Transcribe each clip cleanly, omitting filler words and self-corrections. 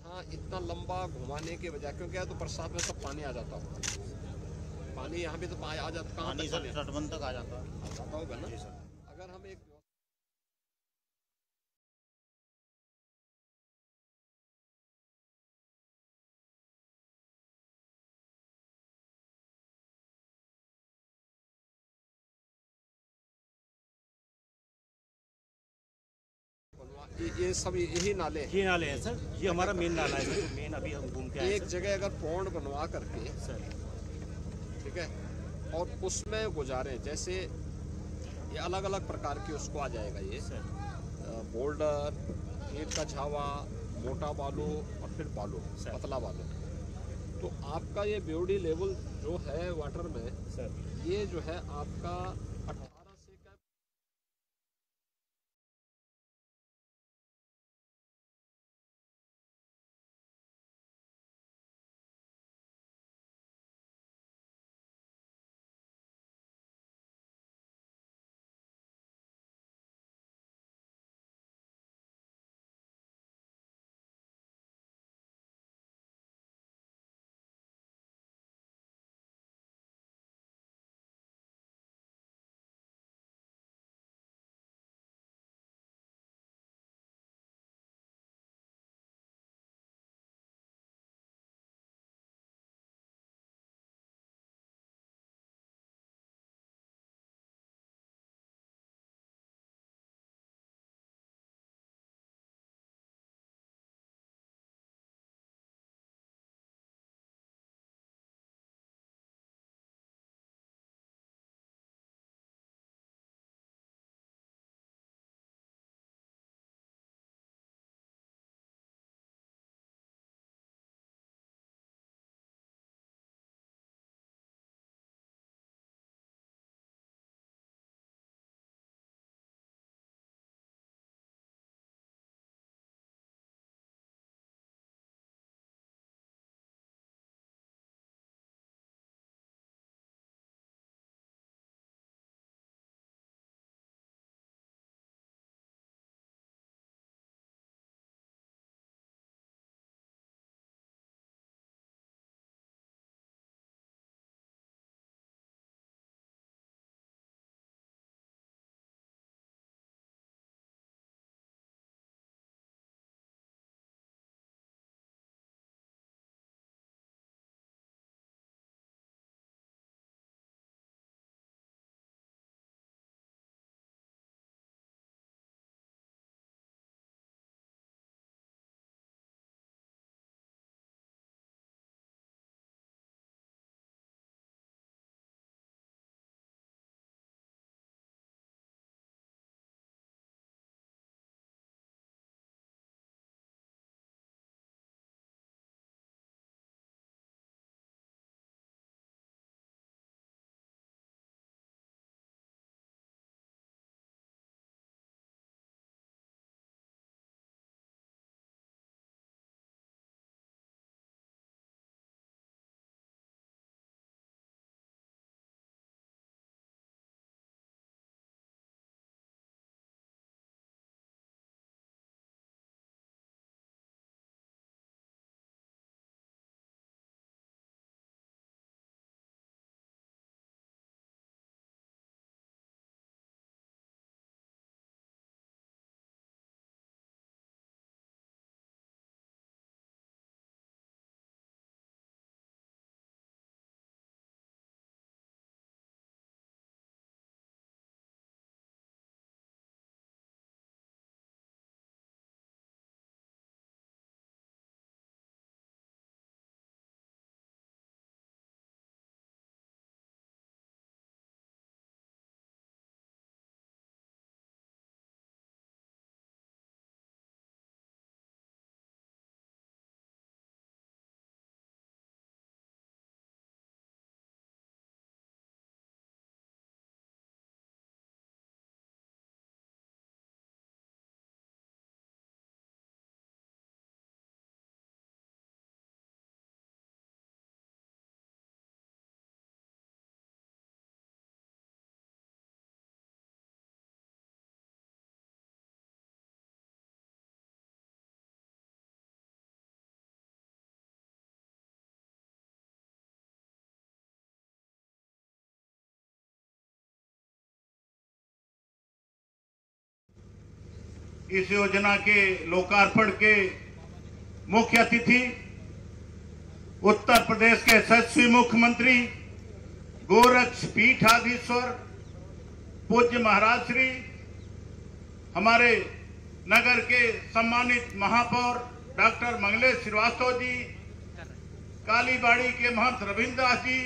यहाँ इतना लंबा घुमाने के बजाय, क्योंकि यहाँ तो बरसात में सब पानी आ जाता होगा, पानी यहाँ भी तो आ जाता, कहाँ पानी तक सर पानी तटबंध तक आ जाता है। आ जाता होगा ना। जी सर। अगर हम एक ये सब यही नाले हैं। ये नाले हैं सर, ये हमारा मेन नाला है सर, मेन अभी हम घूम के आए एक सर। जगह अगर पौंड बनवा करके, सर ठीक है, और उसमें गुजारें, जैसे ये अलग अलग प्रकार की उसको आ जाएगा, ये सर बोल्डर, ईंट का झावा, मोटा बालू और फिर बालू, पतला बालू, तो आपका ये ब्यूडी लेवल जो है वाटर में सर ये जो है आपका 18 इस योजना के लोकार्पण के मुख्य अतिथि उत्तर प्रदेश के यशस्वी मुख्यमंत्री गोरक्षपीठाधीश्वर पूज्य महाराज श्री, हमारे नगर के सम्मानित महापौर डॉक्टर मंगलेश श्रीवास्तव जी, कालीबाड़ी के महंत रविंद्र दास जी,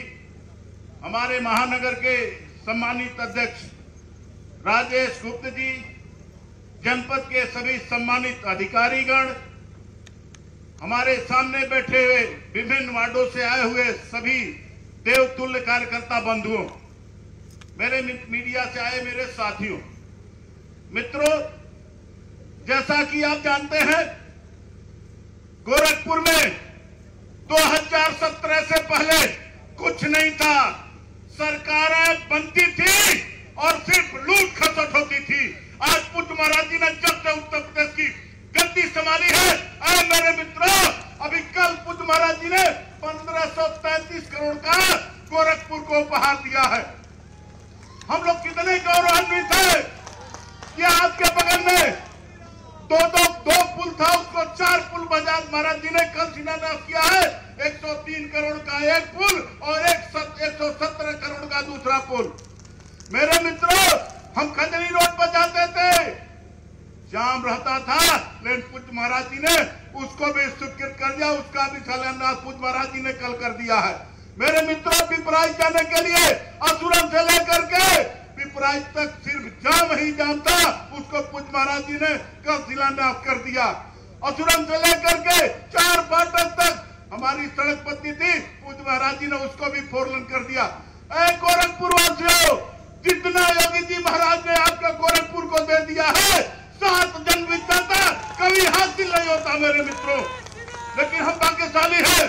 हमारे महानगर के सम्मानित अध्यक्ष राजेश गुप्त जी, जनपद के सभी सम्मानित अधिकारीगण, हमारे सामने बैठे हुए विभिन्न वार्डों से आए हुए सभी देवतुल्य कार्यकर्ता बंधुओं, मेरे मीडिया से आए मेरे साथियों, मित्रों, जैसा कि आप जानते हैं गोरखपुर में 2017 से पहले कुछ नहीं था। सरकारें बनती थी और सिर्फ लूट खसट होती थी। आज पूज्य महाराज जी ने जब से उत्तर प्रदेश की गद्दी संभाली है, मेरे मित्रों, अभी कल पूज्य महाराज जी ने 1533 करोड़ का गोरखपुर को उपहार दिया है। हम लोग कितने गौरवान्वित हैं कि आपके बगल में दो पुल था, उसको 4 पुल बजाज महाराज जी ने कल शिलान्यास किया है। 103 करोड़ का एक पुल और 117 करोड़ का दूसरा पुल। मेरे मित्रों, हम खंजरी रोड पर जाते थे, जाम रहता था, लेकिन पूज्य महाराज जी ने उसको भी स्वीकृत कर दिया, उसका भी शिलान्यास पूज्य महाराज जी ने कल कर दिया है। मेरे मित्रों, पिपराइच जाने के लिए असुरन से लेकर के पिपराइच तक सिर्फ जाम ही जाम था, उसको पूज्य महाराज जी ने कल शिलान्यास कर दिया। असुरन से लेकर के 4 फाटक तक हमारी सड़क पत्ती थी, पूज्य महाराज जी ने उसको भी 4 लेन कर दिया। गोरखपुर वासियों, जितना योगी जी महाराज ने आपका गोरखपुर को दे दिया है, 7 जन विद्याता कभी हासिल नहीं होता मेरे मित्रों। लेकिन हम भाग्यशाली है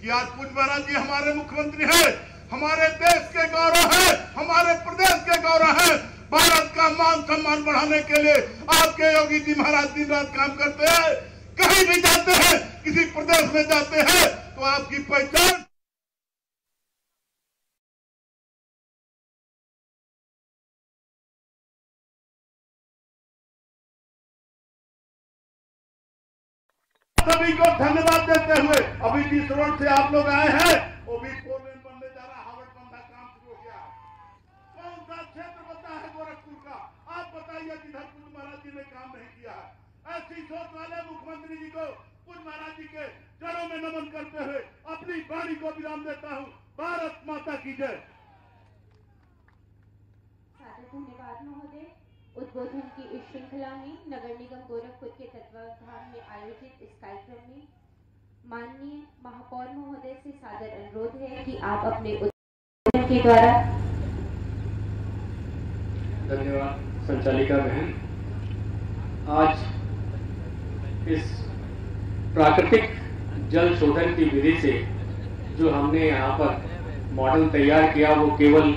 कि आज पूज्य महाराज जी हमारे मुख्यमंत्री हैं, हमारे देश के गौरव है, हमारे प्रदेश के गौरव है। भारत का मान सम्मान बढ़ाने के लिए आपके योगी जी महाराज दिन रात काम करते हैं। कहीं भी जाते हैं, किसी प्रदेश में जाते हैं तो आपकी पहचान सभी को धन्यवाद देते हुए अभी जिस रोड से आप लोग आए हैं वो भी 4 लेन बनने जा रहा, हावड़ बंधा काम शुरू हो गया है। कौन सा क्षेत्र बनता है गोरखपुर का? आप बताइए जिधर पूज्य महाराज जी ने काम नहीं किया है। ऐसी सोच वाले मुख्यमंत्री जी को पूज्य महाराज जी के चरणों में नमन करते हुए अपनी वाणी को विराम देता हूँ। भारत माता की जय। धन्यवाद महोदय। उद्बोधन की इस श्रृंखला में नगर निगम गोरखपुर के तत्वावधान में आयोजित इस कार्यक्रम में माननीय महापौर महोदय से सादर अनुरोध है कि आप अपने उद्बोधन के द्वारा। धन्यवाद संचालिका बहन। आज इस प्राकृतिक जल शोधन की विधि से जो हमने यहाँ पर मॉडल तैयार किया वो केवल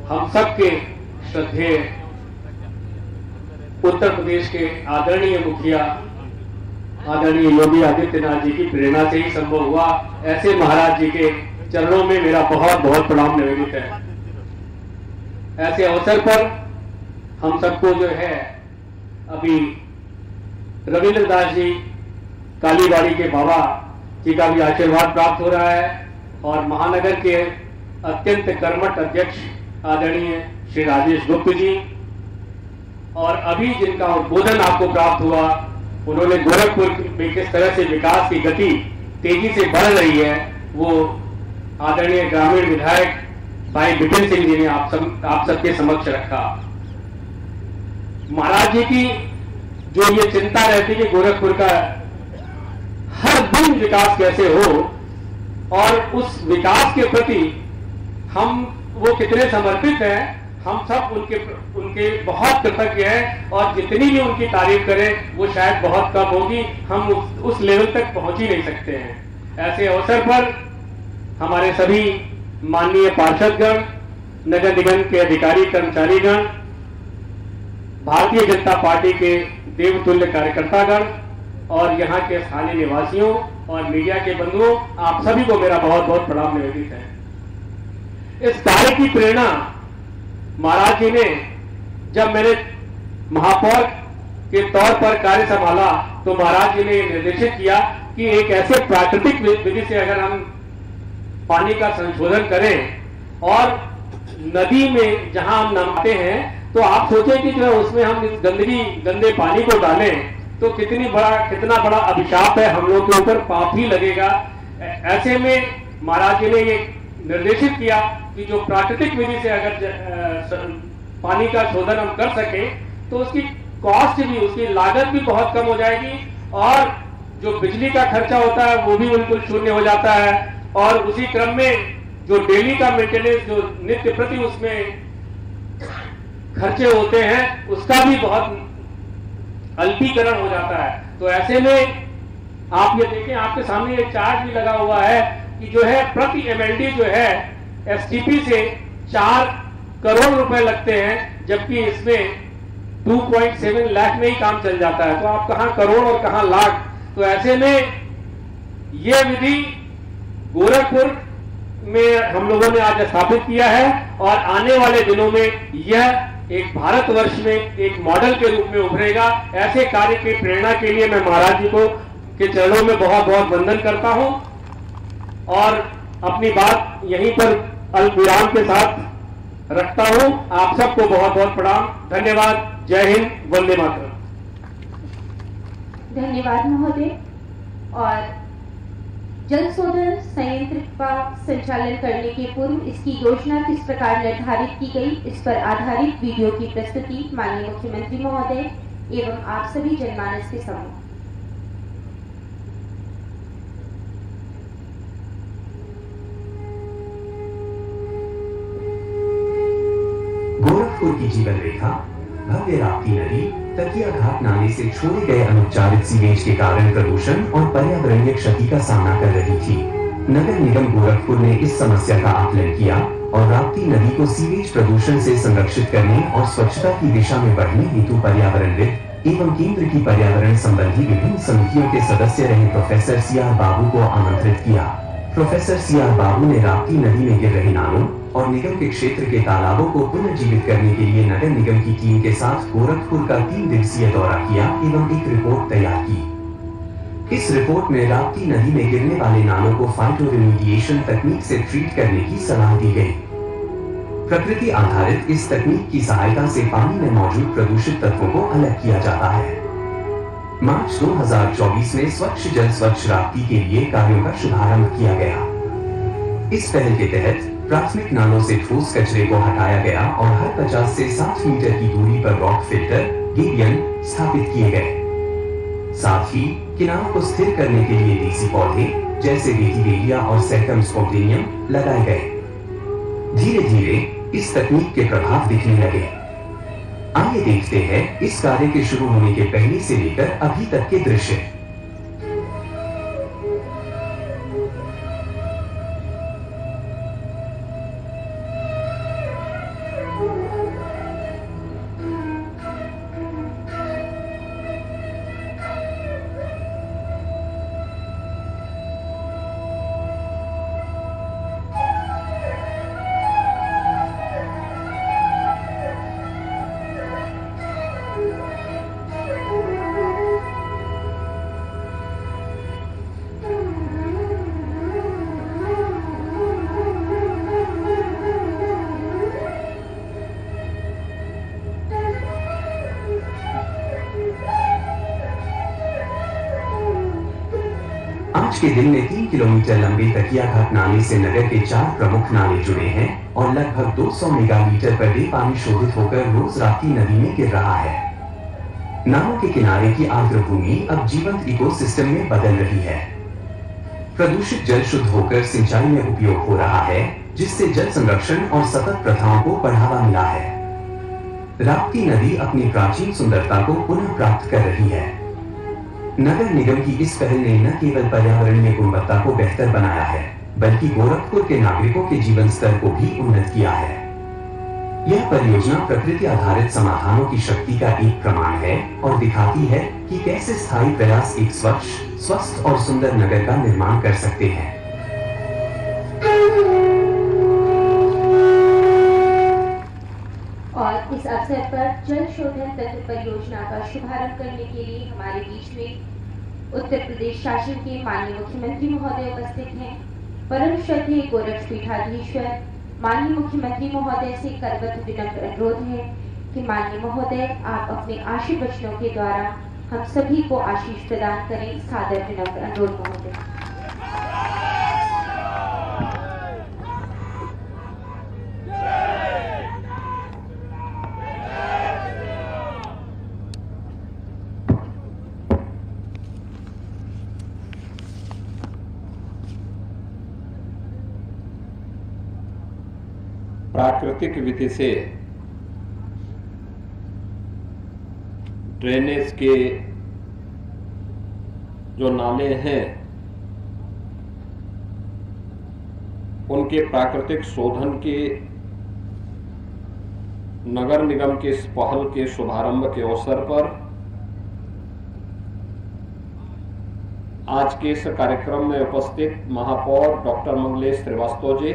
हम सबके श्रद्धेय उत्तर प्रदेश के आदरणीय मुखिया आदरणीय योगी आदित्यनाथ जी की प्रेरणा से ही संभव हुआ। ऐसे महाराज जी के चरणों में मेरा बहुत बहुत प्रणाम निवेदित है। ऐसे अवसर पर हम सबको जो है अभी रविंद्र दास जी कालीबाड़ी के बाबा जी का भी आशीर्वाद प्राप्त हो रहा है और महानगर के अत्यंत कर्मठ अध्यक्ष आदरणीय श्री राजेश गुप्त जी और अभी जिनका उद्बोधन आपको प्राप्त हुआ, उन्होंने गोरखपुर में किस तरह से विकास की गति तेजी से बढ़ रही है वो आदरणीय ग्रामीण विधायक भाई बिपिन सिंह जी ने आप सबके समक्ष रखा। महाराज जी की जो ये चिंता रहती कि गोरखपुर का हर दिन विकास कैसे हो और उस विकास के प्रति हम वो कितने समर्पित हैं, हम सब उनके बहुत कृतज्ञ हैं और जितनी भी उनकी तारीफ करें वो शायद बहुत कम होगी। हम उस लेवल तक पहुंच ही नहीं सकते हैं। ऐसे अवसर पर हमारे सभी माननीय पार्षदगण, नगर निगम के अधिकारी कर्मचारीगण, भारतीय जनता पार्टी के देवतुल्य कार्यकर्तागण और यहाँ के स्थानीय निवासियों और मीडिया के बंधुओं, आप सभी को मेरा बहुत बहुत प्रणाम निवेदित है। इस कार्य की प्रेरणा महाराज जी ने जब मैंने महापौर के तौर पर कार्य संभाला तो महाराज जी ने निर्देशित किया कि एक ऐसे प्राकृतिक विधि से अगर हम पानी का संशोधन करें और नदी में जहां हम नहाते हैं तो आप सोचें कि जो है उसमें हम इस गंदे पानी को डालें तो कितना बड़ा अभिशाप है, हम लोग के ऊपर पाप ही लगेगा। ऐसे में महाराज जी ने ये निर्देशित किया कि जो प्राकृतिक विधि से अगर पानी का शोधन हम कर सकें तो उसकी कॉस्ट भी, उसकी लागत भी बहुत कम हो जाएगी और जो बिजली का खर्चा होता है वो भी बिल्कुल शून्य हो जाता है और उसी क्रम में जो डेली का मेंटेनेंस, जो नित्य प्रति उसमें खर्चे होते हैं उसका भी बहुत अल्पीकरण हो जाता है। तो ऐसे में आप ये देखें, आपके सामने ये चार्ट भी लगा हुआ है कि जो है प्रति एमएलडी जो है एसटीपी से 4 करोड़ रुपए लगते हैं, जबकि इसमें 2.7 लाख में ही काम चल जाता है। तो आप कहां करोड़ और कहां लाख। तो ऐसे में ये विधि गोरखपुर में हम लोगों ने आज स्थापित किया है और आने वाले दिनों में यह एक भारतवर्ष में एक मॉडल के रूप में उभरेगा। ऐसे कार्य की प्रेरणा के लिए मैं महाराज जी को के चरणों में बहुत बहुत वंदन करता हूं और अपनी बात यहीं पर अल्पविराम के साथ रखता हूं। आप सबको बहुत बहुत प्रणाम, धन्यवाद, जय हिंद, वंदे मातरम। धन्यवाद महोदय। और जल शोधन संयंत्र का संचालन करने के पूर्व इसकी योजना किस प्रकार निर्धारित की गई, इस पर आधारित वीडियो की प्रस्तुति माननीय मुख्यमंत्री महोदय एवं आप सभी जनमानस के सम्मुख। गोरखपुर की जीवन रेखा भव्य राप्ती नदी, तकिया घाट नाले से छोड़े गए अनुपचारित सीवेज के कारण प्रदूषण और पर्यावरणीय क्षति का सामना कर रही थी। नगर निगम गोरखपुर ने इस समस्या का आकलन किया और राप्ती नदी को सीवेज प्रदूषण से संरक्षित करने और स्वच्छता की दिशा में बढ़ने हेतु पर्यावरणविद एवं केंद्र की पर्यावरण संबंधी विभिन्न समितियों के सदस्य रहे प्रोफेसर सीआर बाबू को आमंत्रित किया। प्रोफेसर सीआर बाबू ने राप्ती नदी में गिर रहे नालों और निगम के क्षेत्र के तालाबों को पुनर्जीवित करने के लिए नगर निगम की टीम के साथ गोरखपुर का 3 दिवसीय दौरा किया एवं एक रिपोर्ट तैयार की। इस रिपोर्ट में राप्ती नदी में गिरने वाले नालों को फाइटो रिमीडिएशन तकनीक से ट्रीट करने की सलाह दी गई। प्रकृति आधारित इस तकनीक की सहायता से पानी में मौजूद प्रदूषित तत्वों को अलग किया जाता है। मार्च 2024 में स्वच्छ जल स्वच्छ राप्ती के लिए कार्यों का शुभारंभ किया गया। इस पहल के तहत प्राथमिक नालों से ठोस कचरे को हटाया गया और हर 50 से 60 मीटर की दूरी पर रॉक फिल्टर गेबियन स्थापित किए गए। साथ ही किनारों को स्थिर करने के लिए देसी पौधे जैसे वेटिवेरिया और सेटम स्पोटेनियम लगाए गए। धीरे धीरे इस तकनीक के प्रभाव दिखने लगे। आइए देखते हैं इस कार्य के शुरू होने के पहले से लेकर अभी तक के दृश्य। आज के दिन में 3 किलोमीटर लंबे तकिया घाट नाले से नगर के 4 प्रमुख नाले जुड़े हैं और लगभग 200 मेगालीटर पर डे पानी शोधित होकर रोज राप्ती नदी में गिर रहा है। नालों के किनारे की आर्द्र भूमि अब जीवंत इकोसिस्टम में बदल रही है। प्रदूषित जल शुद्ध होकर सिंचाई में उपयोग हो रहा है, जिससे जल संरक्षण और सतत प्रथाओं को बढ़ावा मिला है। राप्ती नदी अपनी प्राचीन सुंदरता को पुनः प्राप्त कर रही है। नगर निगम की इस पहल ने न केवल पर्यावरणीय गुणवत्ता को बेहतर बनाया है, बल्कि गोरखपुर के नागरिकों के जीवन स्तर को भी उन्नत किया है। यह परियोजना प्रकृति आधारित समाधानों की शक्ति का एक प्रमाण है और दिखाती है कि कैसे स्थायी प्रयास एक स्वच्छ, स्वस्थ और सुंदर नगर का निर्माण कर सकते हैं। और इस अवसर पर जल शोधन तंत्र परियोजना का शुभारंभ करने के लिए हमारे बीच में उत्तर प्रदेश शासन के माननीय मुख्यमंत्री महोदय उपस्थित हैं। परम श्रद्धेय गोरक्ष पीठाधीश्वर माननीय मुख्यमंत्री महोदय से करबद्ध विनम्र अनुरोध है कि माननीय महोदय आप अपने आशीर्वचनों के द्वारा हम सभी को आशीष प्रदान करें। सादर विनम्र अनुरोध महोदय। प्राकृतिक विधि से ड्रेनेज के जो नाले हैं उनके प्राकृतिक शोधन के नगर निगम के इस पहल के शुभारंभ के अवसर पर आज के इस कार्यक्रम में उपस्थित महापौर डॉक्टर मंगलेश श्रीवास्तव जी,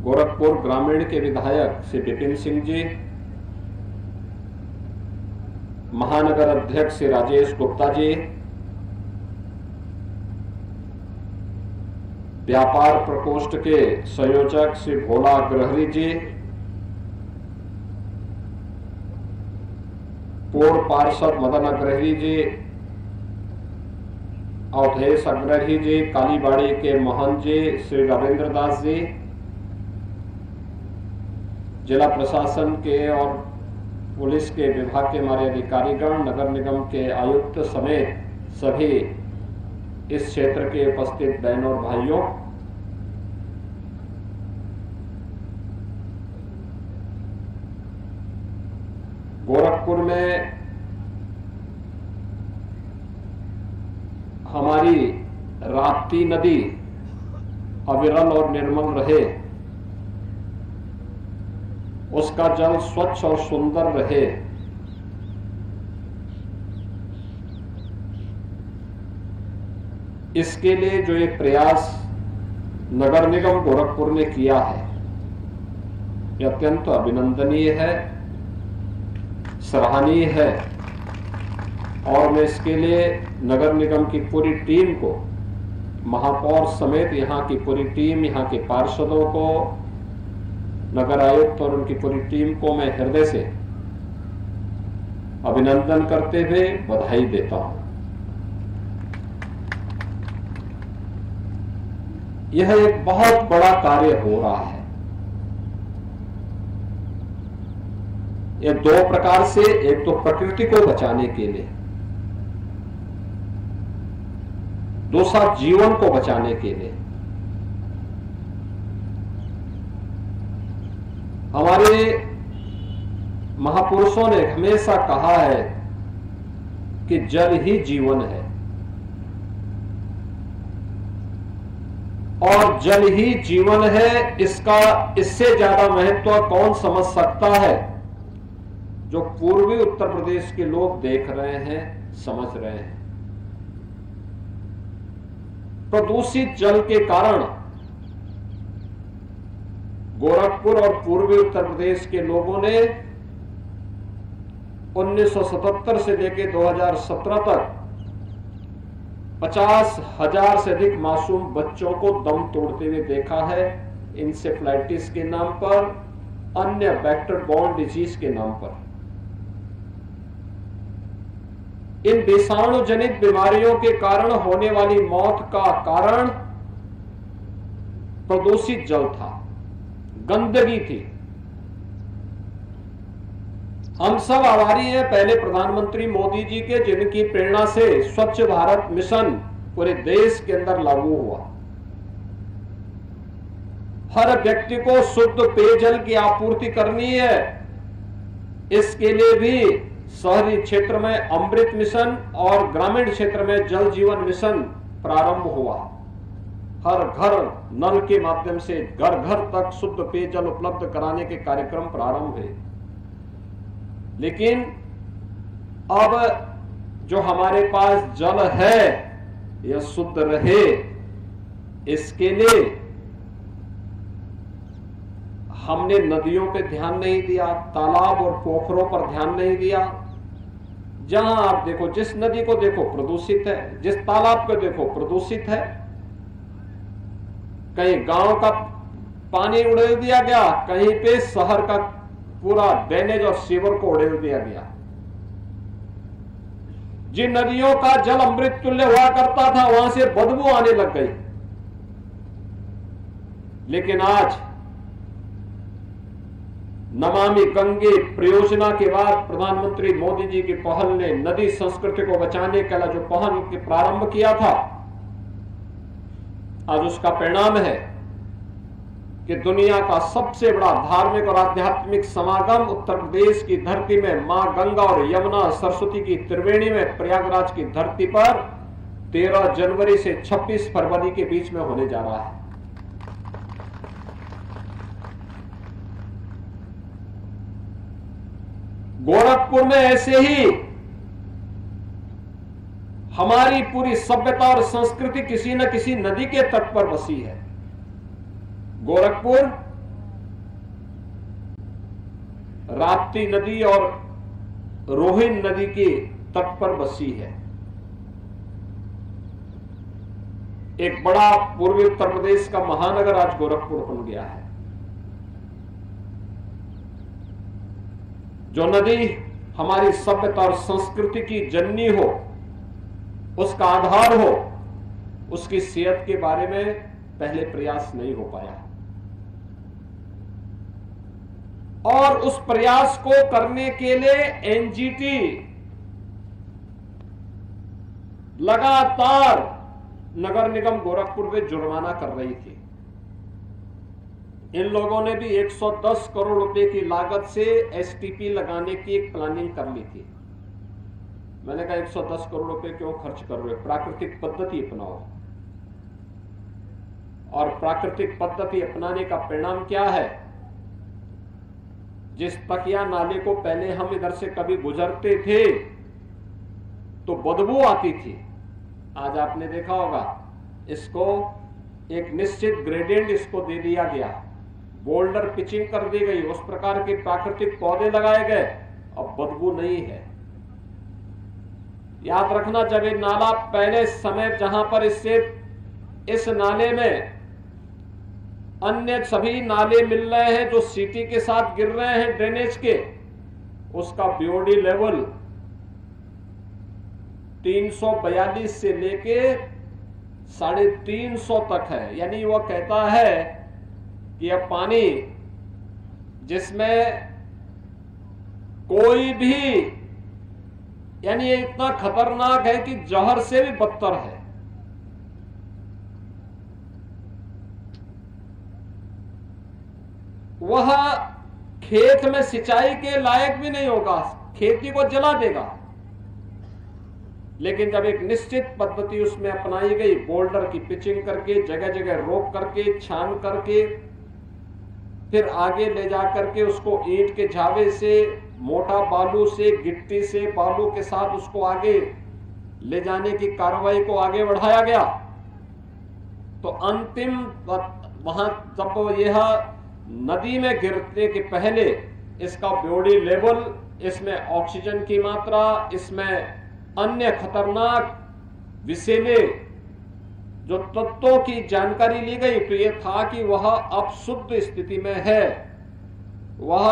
गोरखपुर ग्रामीण के विधायक श्री विपिन सिंह जी, महानगर अध्यक्ष श्री राजेश गुप्ता जी, व्यापार प्रकोष्ठ के संयोजक श्री भोला अग्रहरी जी, पूर्व पार्षद मदन अग्रहरी जी, अवधेश अग्रहरी जी, कालीबाड़ी के महंत जी श्री रविंद्र दास जी, जिला प्रशासन के और पुलिस के विभाग के हमारे अधिकारीगण, नगर निगम के आयुक्त समेत सभी इस क्षेत्र के उपस्थित बहनों और भाइयों, गोरखपुर में हमारी राप्ती नदी अविरल और निर्मल रहे, उसका जल स्वच्छ और सुंदर रहे, इसके लिए जो एक प्रयास नगर निगम गोरखपुर ने किया है यह अत्यंत अभिनंदनीय है, सराहनीय है। और मैं इसके लिए नगर निगम की पूरी टीम को, महापौर समेत यहाँ की पूरी टीम, यहाँ के पार्षदों को, नगर आयुक्त और उनकी पूरी टीम को मैं हृदय से अभिनंदन करते हुए बधाई देता हूं। यह एक बहुत बड़ा कार्य हो रहा है। यह दो प्रकार से, एक तो प्रकृति को बचाने के लिए, दूसरा जीवन को बचाने के लिए। हमारे महापुरुषों ने हमेशा कहा है कि जल ही जीवन है और जल ही जीवन है। इससे ज्यादा महत्व कौन समझ सकता है? जो पूर्वी उत्तर प्रदेश के लोग देख रहे हैं, समझ रहे हैं। प्रदूषित जल के कारण गोरखपुर और पूर्वी उत्तर प्रदेश के लोगों ने 1977 से लेकर 2017 तक 50,000 से अधिक मासूम बच्चों को दम तोड़ते हुए देखा है, इंसेफ्लाइटिस के नाम पर, अन्य वेक्टर बॉर्न डिजीज के नाम पर। इन विषाणु जनित बीमारियों के कारण होने वाली मौत का कारण प्रदूषित जल था, गंदगी थी। हम सब आभारी हैं पहले प्रधानमंत्री मोदी जी के, जिनकी प्रेरणा से स्वच्छ भारत मिशन पूरे देश के अंदर लागू हुआ। हर व्यक्ति को शुद्ध पेयजल की आपूर्ति करनी है। इसके लिए भी शहरी क्षेत्र में अमृत मिशन और ग्रामीण क्षेत्र में जल जीवन मिशन प्रारंभ हुआ। हर घर नल के माध्यम से घर घर तक शुद्ध पेयजल उपलब्ध कराने के कार्यक्रम प्रारंभ हुए। लेकिन अब जो हमारे पास जल है यह शुद्ध रहे, इसके लिए हमने नदियों पे ध्यान नहीं दिया, तालाब और पोखरों पर ध्यान नहीं दिया। जहां आप देखो, जिस नदी को देखो प्रदूषित है, जिस तालाब को देखो प्रदूषित है। कहीं गांव का पानी उड़ेल दिया गया, कहीं पे शहर का पूरा ड्रेनेज और सीवर को उड़ेल दिया गया। जिन नदियों का जल अमृत तुल्य हुआ करता था, वहां से बदबू आने लग गई। लेकिन आज नमामि गंगे परियोजना के बाद प्रधानमंत्री मोदी जी की पहल ने नदी संस्कृति को बचाने के लिए जो पहल के प्रारंभ किया था, आज उसका परिणाम है कि दुनिया का सबसे बड़ा धार्मिक और आध्यात्मिक समागम उत्तर प्रदेश की धरती में मां गंगा और यमुना सरस्वती की त्रिवेणी में प्रयागराज की धरती पर 13 जनवरी से 26 फरवरी के बीच में होने जा रहा है। गोरखपुर में ऐसे ही हमारी पूरी सभ्यता और संस्कृति किसी न किसी नदी के तट पर बसी है। गोरखपुर राप्ती नदी और रोहिन नदी के तट पर बसी है। एक बड़ा पूर्वी उत्तर प्रदेश का महानगर आज गोरखपुर बन गया है। जो नदी हमारी सभ्यता और संस्कृति की जननी हो, उसका आधार हो, उसकी सेहत के बारे में पहले प्रयास नहीं हो पाया। और उस प्रयास को करने के लिए एनजीटी लगातार नगर निगम गोरखपुर में जुर्माना कर रही थी। इन लोगों ने भी 110 करोड़ रुपए की लागत से एसटीपी लगाने की एक प्लानिंग कर ली थी। मैंने कहा 110 करोड़ रुपए क्यों खर्च कर रहे हो, प्राकृतिक पद्धति अपनाओ। और प्राकृतिक पद्धति अपनाने का परिणाम क्या है? जिस तकिया नाले को पहले हम इधर से कभी गुजरते थे तो बदबू आती थी, आज आपने देखा होगा इसको एक निश्चित ग्रेडियंट इसको दे दिया गया, बोल्डर पिचिंग कर दी गई, उस प्रकार के प्राकृतिक पौधे लगाए गए, अब बदबू नहीं है। याद रखना, जब ये नाला पहले समय जहां पर इस नाले में अन्य सभी नाले मिल रहे हैं जो सिटी के साथ गिर रहे हैं ड्रेनेज के, उसका बीओडी लेवल 342 से लेके 350 तक है। यानी वह कहता है कि यह पानी जिसमें कोई भी, यानी ये इतना खतरनाक है कि जहर से भी बदतर है। वह खेत में सिंचाई के लायक भी नहीं होगा, खेती को जला देगा। लेकिन जब एक निश्चित पद्धति उसमें अपनाई गई, बोल्डर की पिचिंग करके, जगह जगह रोक करके, छान करके, फिर आगे ले जा करके उसको ईंट के झावे से, मोटा बालू से, गिट्टी से, बालू के साथ उसको आगे ले जाने की कार्रवाई को आगे बढ़ाया गया, तो अंतिम वहां जब यह नदी में गिरने के पहले इसका बॉडी लेवल, इसमें ऑक्सीजन की मात्रा, इसमें अन्य खतरनाक विषैले जो तत्वों की जानकारी ली गई, तो यह था कि वह अब शुद्ध स्थिति में है, वह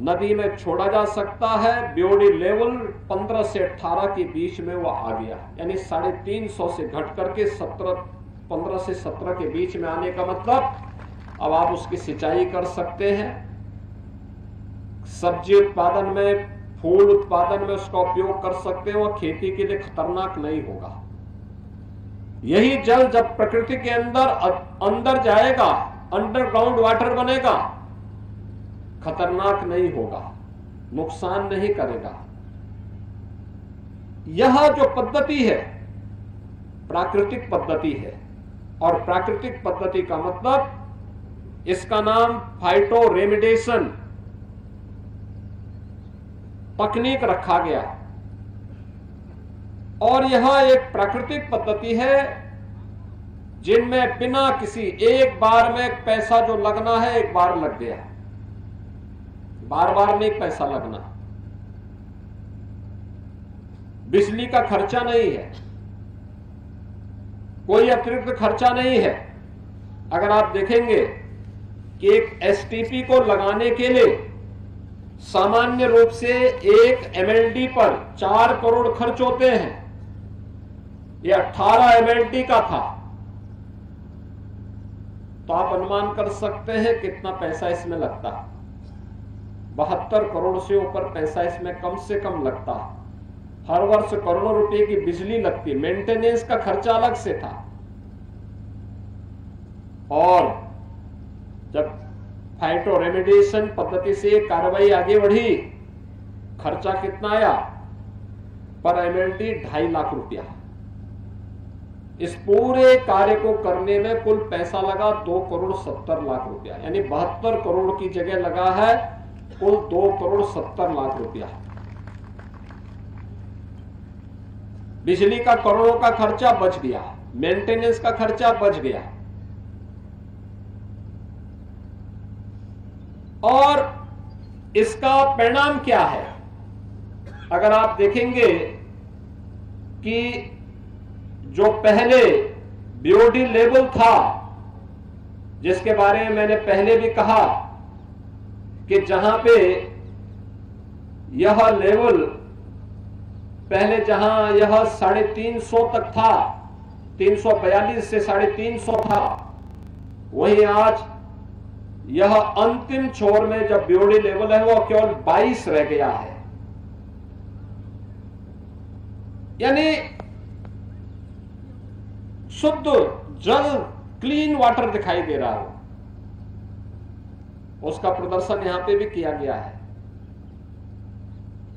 नदी में छोड़ा जा सकता है। बॉडी लेवल 15 से 18 के बीच में वह आ गया, यानी 350 से घट करके 15 से 17 के बीच में आने का मतलब अब आप उसकी सिंचाई कर सकते हैं, सब्जी उत्पादन में, फूल उत्पादन में उसका उपयोग कर सकते हैं, वह खेती के लिए खतरनाक नहीं होगा। यही जल जब प्रकृति के अंदर जाएगा, अंडरग्राउंड वाटर बनेगा, खतरनाक नहीं होगा, नुकसान नहीं करेगा। यह जो पद्धति है प्राकृतिक पद्धति है, और प्राकृतिक पद्धति का मतलब इसका नाम फाइटो रेमिडेशन तकनीक रखा गया। और यह एक प्राकृतिक पद्धति है जिनमें बिना किसी, एक बार में पैसा जो लगना है एक बार लग गया। बार बार नहीं पैसा लगना, बिजली का खर्चा नहीं है, कोई अतिरिक्त खर्चा नहीं है। अगर आप देखेंगे कि एक एसटीपी को लगाने के लिए सामान्य रूप से एक एमएलडी पर 4 करोड़ खर्च होते हैं, यह 18 एमएलडी का था, तो आप अनुमान कर सकते हैं कितना पैसा इसमें लगता। 72 करोड़ से ऊपर पैसा इसमें कम से कम लगता। हर वर्ष करोड़ों रुपए की बिजली लगती, मेंटेनेंस का खर्चा अलग से था। और जब फाइटो रेमेडिएशन पद्धति से कार्रवाई आगे बढ़ी, खर्चा कितना आया? पर एमएलडी 2.5 लाख रुपया। इस पूरे कार्य को करने में कुल पैसा लगा 2 करोड़ 70 लाख रुपया, यानी 72 करोड़ की जगह लगा है कुल 2 करोड़ 70 लाख रुपया। बिजली का करोड़ों का खर्चा बच गया, मेंटेनेंस का खर्चा बच गया। और इसका परिणाम क्या है? अगर आप देखेंगे कि जो पहले बीओडी लेवल था, जिसके बारे में मैंने पहले भी कहा कि जहां पे यह लेवल पहले जहां यह 350 तक था, 342 से 350 था, वहीं आज यह अंतिम छोर में जब बीओडी लेवल है वो केवल 22 रह गया है। यानी शुद्ध जल, क्लीन वाटर दिखाई दे रहा है। उसका प्रदर्शन यहां पे भी किया गया है।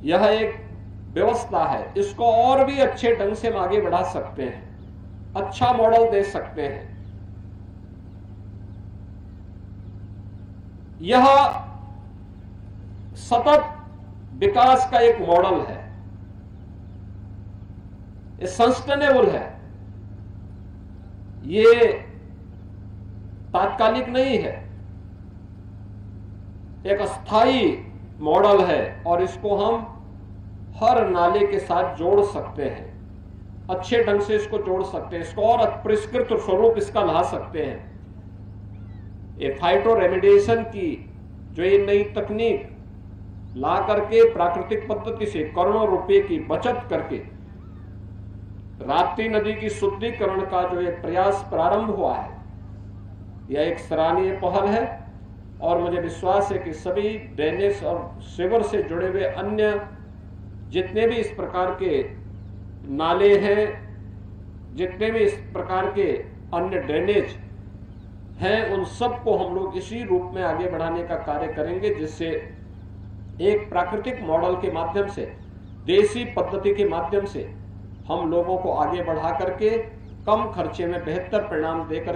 यह एक व्यवस्था है, इसको और भी अच्छे ढंग से हम आगे बढ़ा सकते हैं, अच्छा मॉडल दे सकते हैं। यह सतत विकास का एक मॉडल है, ये सस्टेनेबल है, ये तात्कालिक नहीं है, एक अस्थाई मॉडल है। और इसको हम हर नाले के साथ जोड़ सकते हैं, अच्छे ढंग से इसको जोड़ सकते हैं, इसको और परिष्कृत स्वरूप इसका ला सकते हैं। ये फाइटो रेमेडिएशन की जो ये नई तकनीक ला करके प्राकृतिक पद्धति से करोड़ों रुपए की बचत करके राप्ती नदी की शुद्धिकरण का जो एक प्रयास प्रारंभ हुआ है, यह एक सराहनीय पहल है। और मुझे विश्वास है कि सभी ड्रेनेज और सीवर से जुड़े हुए अन्य जितने भी इस प्रकार के नाले हैं, जितने भी इस प्रकार के अन्य ड्रेनेज हैं, उन सबको हम लोग इसी रूप में आगे बढ़ाने का कार्य करेंगे, जिससे एक प्राकृतिक मॉडल के माध्यम से, देसी पद्धति के माध्यम से हम लोगों को आगे बढ़ा करके कम खर्चे में बेहतर परिणाम देकर